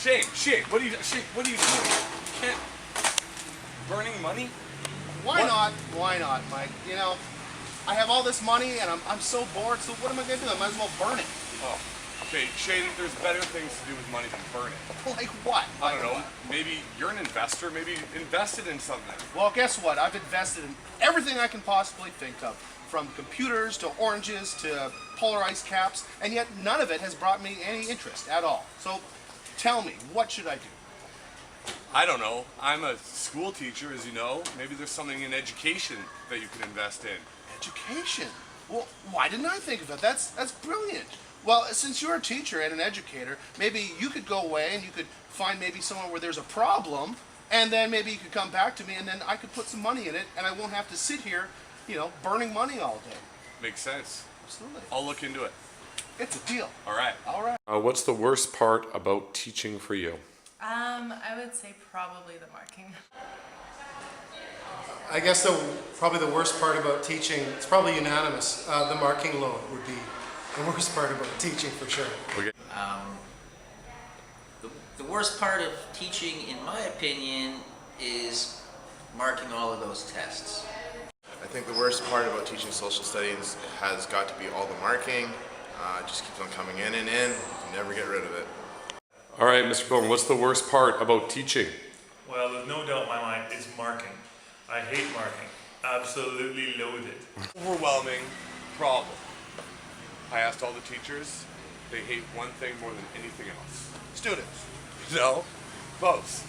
Shane, what are you doing? You can't. Burning money? Why not? Why not, Mike? You know, I have all this money and I'm so bored, so what am I going to do? I might as well burn it. Oh, okay, Shane, there's better things to do with money than burn it. Like what? I don't know. Maybe you're an investor. Maybe invest it in something. Well, guess what? I've invested in everything I can possibly think of. From computers to oranges to polar ice caps, and yet none of it has brought me any interest at all. So tell me, what should I do? I don't know. I'm a school teacher, as you know. Maybe there's something in education that you can invest in. Education? Well, why didn't I think of it? That's brilliant. Well, since you're a teacher and an educator, maybe you could go away and you could find maybe somewhere where there's a problem, and then maybe you could come back to me and then I could put some money in it and I won't have to sit here, you know, burning money all day. Makes sense. Absolutely. I'll look into it. It's a deal. All right. All right. What's the worst part about teaching for you? I would say probably the marking. I guess probably the worst part about teaching, it's probably unanimous, the marking load would be the worst part about teaching for sure. Okay. The worst part of teaching, in my opinion, is marking all of those tests. I think the worst part about teaching social studies has got to be all the marking. It just keeps on coming in and in. You never get rid of it. All right, Mr. Coleman, what's the worst part about teaching? Well, there's no doubt in my mind it's marking. I hate marking. Absolutely loathe it. Overwhelming problem. I asked all the teachers. They hate one thing more than anything else. Students. No? Close.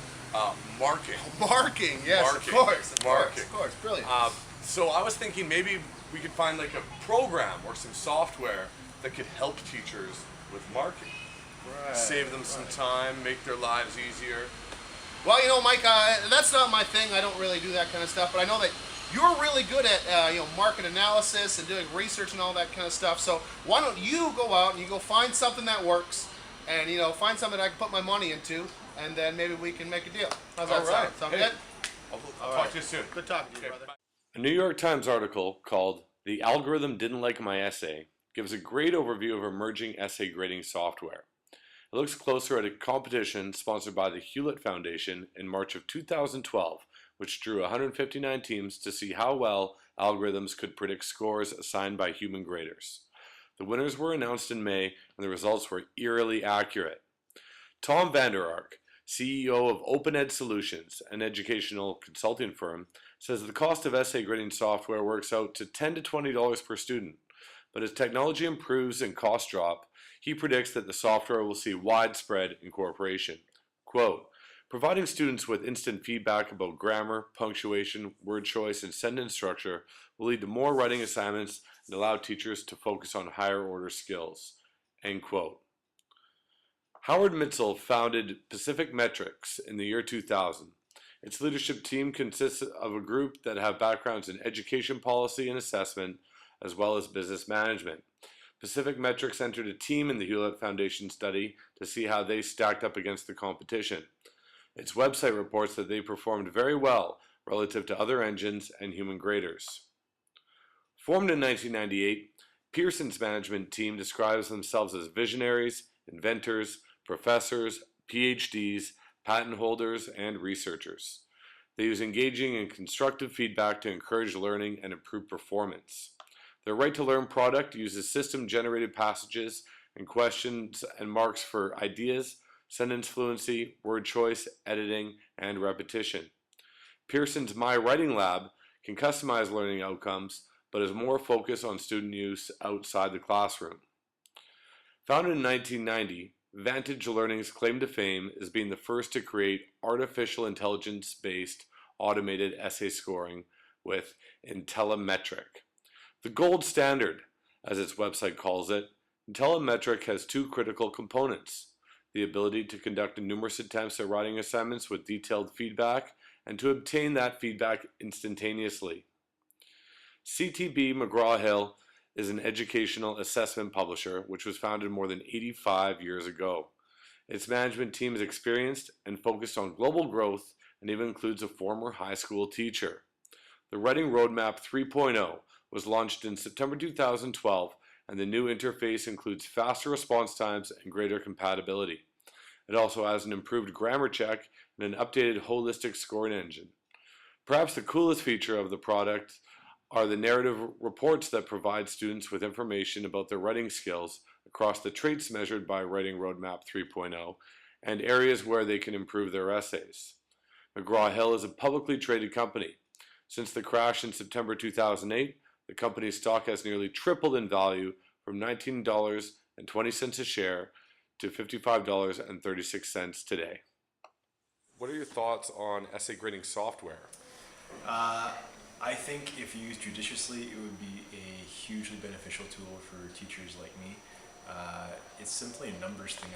Marking. Marking, yes, Marking. of Marking. course, brilliant. So I was thinking maybe we could find like a program or some software that could help teachers with marking. Right, Save them some time, make their lives easier. Well, you know, Mike, that's not my thing. I don't really do that kind of stuff, but I know that you're really good at market analysis and doing research and all that kind of stuff. So why don't you go out and you go find something that works, and find something that I can put my money into, and then maybe we can make a deal. How's that sound? Sound good? I'll talk to you soon. Good talking to you, brother. A New York Times article called "The Algorithm Didn't Like My Essay" gives a great overview of emerging essay grading software. It looks closer at a competition sponsored by the Hewlett Foundation in March of 2012, which drew 159 teams to see how well algorithms could predict scores assigned by human graders. The winners were announced in May, and the results were eerily accurate. Tom Vander Ark, CEO of OpenEd Solutions, an educational consulting firm, says the cost of essay grading software works out to $10 to $20 per student. But as technology improves and costs drop, he predicts that the software will see widespread incorporation. Quote, providing students with instant feedback about grammar, punctuation, word choice, and sentence structure will lead to more writing assignments and allow teachers to focus on higher order skills. End quote. Howard Mitchell founded Pacific Metrics in the year 2000. Its leadership team consists of a group that have backgrounds in education policy and assessment, as well as business management. Pacific Metrics entered a team in the Hewlett Foundation study to see how they stacked up against the competition. Its website reports that they performed very well relative to other engines and human graders. Formed in 1998, Pearson's management team describes themselves as visionaries, inventors, professors, PhDs, patent holders, and researchers. They use engaging and constructive feedback to encourage learning and improve performance. Their right-to-learn product uses system-generated passages and questions and marks for ideas, sentence fluency, word choice, editing, and repetition. Pearson's My Writing Lab can customize learning outcomes, but is more focused on student use outside the classroom. Founded in 1990, Vantage Learning's claim to fame is being the first to create artificial intelligence-based automated essay scoring with Intellimetric. The gold standard, as its website calls it, Intellimetric has two critical components: the ability to conduct numerous attempts at writing assignments with detailed feedback and to obtain that feedback instantaneously. CTB McGraw-Hill is an educational assessment publisher which was founded more than 85 years ago. Its management team is experienced and focused on global growth and even includes a former high school teacher. The Writing Roadmap 3.0 was launched in September 2012, and the new interface includes faster response times and greater compatibility. It also has an improved grammar check and an updated holistic scoring engine. Perhaps the coolest feature of the product are the narrative reports that provide students with information about their writing skills across the traits measured by Writing Roadmap 3.0 and areas where they can improve their essays. McGraw-Hill is a publicly traded company. Since the crash in September 2008, the company's stock has nearly tripled in value from $19.20 a share to $55.36 today. What are your thoughts on essay grading software? I think if used judiciously, it would be a hugely beneficial tool for teachers like me. It's simply a numbers thing.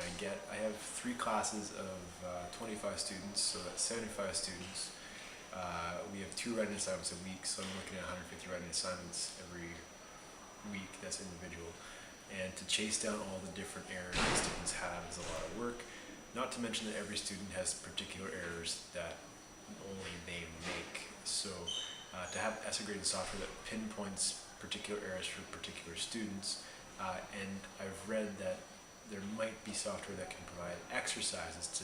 I have 3 classes of 25 students, so that's 75 students. We have 2 writing assignments a week, so I'm looking at 150 writing assignments every week. That's individual. And to chase down all the different errors that students have is a lot of work. Not to mention that every student has particular errors that only they make. So to have essay grading software that pinpoints particular errors for particular students, and I've read that there might be software that can provide exercises to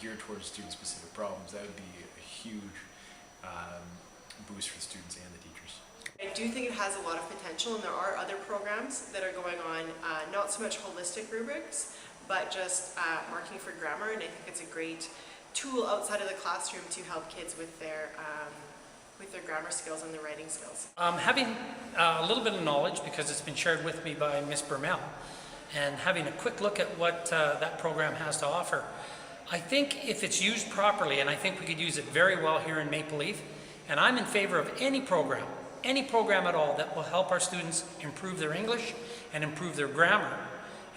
gear towards student-specific problems. That would be a huge boost for the students and the teachers. I do think it has a lot of potential, and there are other programs that are going on, not so much holistic rubrics, but just marking for grammar, and I think it's a great tool outside of the classroom to help kids with their grammar skills and their writing skills. Having a little bit of knowledge, because it's been shared with me by Ms. Bermel, and having a quick look at what that program has to offer, I think if it's used properly, and I think we could use it very well here in Maple Leaf, and I'm in favor of any program at all that will help our students improve their English and improve their grammar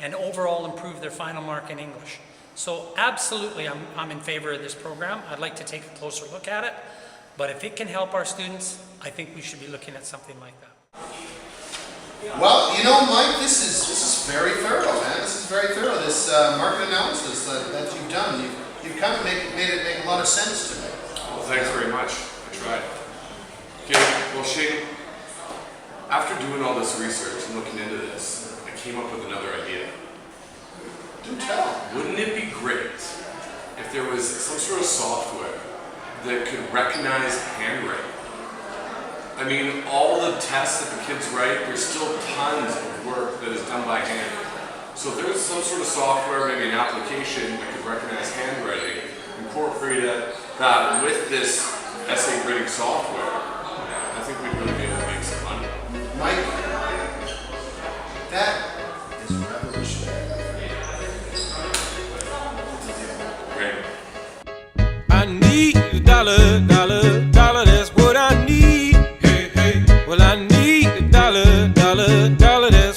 and overall improve their final mark in English. So absolutely I'm in favor of this program. I'd like to take a closer look at it, but if it can help our students, I think we should be looking at something like that. Well, you know, Mike, this is very thorough, man. This is very thorough. This market analysis that you've done, you've kind of made it make a lot of sense to me. Well, thanks very much. I tried. Okay, well, Shane, after doing all this research and looking into this, I came up with another idea. Do tell. Wouldn't it be great if there was some sort of software that could recognize handwriting? I mean, all the tests that the kids write, there's still tons of work that is done by hand. So if there's some sort of software, maybe an application that could recognize handwriting, incorporate that with this essay grading software, I think we'd really be able to make some money. Mike, that is revolutionary. Great. I need a dollar, dollar, dollar, that's what I need. Hey, hey. Well, I need a dollar, dollar, dollar, that's